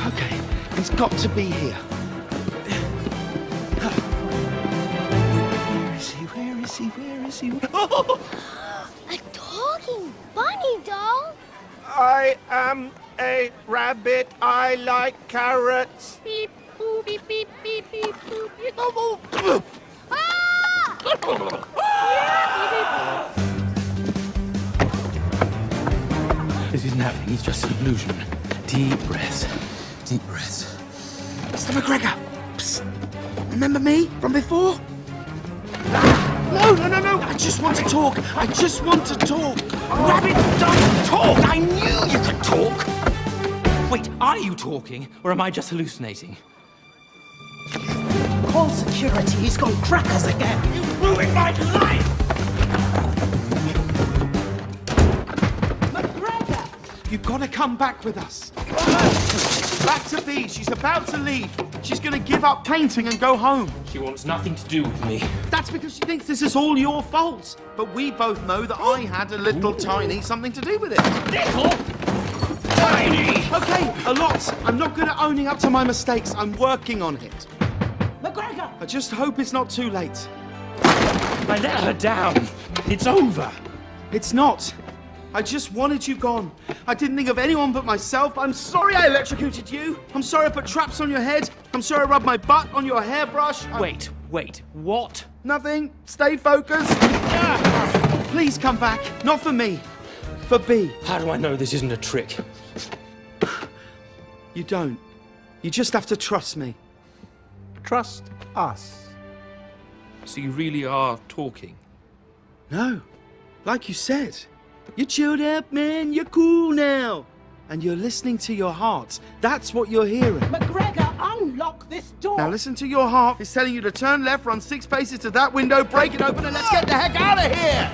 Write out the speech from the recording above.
Okay, he's got to be here. Where is he? Oh! A talking bunny doll? I am a rabbit. I like carrots. Beep, boop, beep, beep, beep, beep, boop, beep. Ah! This isn't happening, it's just an illusion. Deep breaths. Deep breaths. Mr. McGregor! Psst. Remember me from before? No! I just want to talk. Rabbits don't talk! I knew you could talk! Wait, are you talking, or am I just hallucinating? Call security, he's gone crackers again. You ruined my life! McGregor! You've got to come back with us. Back to B. She's about to leave. She's going to give up painting and go home. She wants nothing to do with me. That's because she thinks this is all your fault. But we both know that I had a little tiny something to do with it. Little? Tiny? Okay, a lot. I'm not good at owning up to my mistakes. I'm working on it. McGregor! I just hope it's not too late. I let her down. It's over. It's not. I just wanted you gone. I didn't think of anyone but myself. I'm sorry I electrocuted you. I'm sorry I put traps on your head. I'm sorry I rubbed my butt on your hairbrush. Wait, what? Nothing. Stay focused. Please come back. Not for me. For B. How do I know this isn't a trick? You don't. You just have to trust me. Trust us. So you really are talking? No. Like you said. You're chilled out, man. You're cool now. And you're listening to your heart. That's what you're hearing. McGregor, unlock this door! Now listen to your heart. It's telling you to turn left, run 6 paces to that window, break it open, and let's get the heck out of here!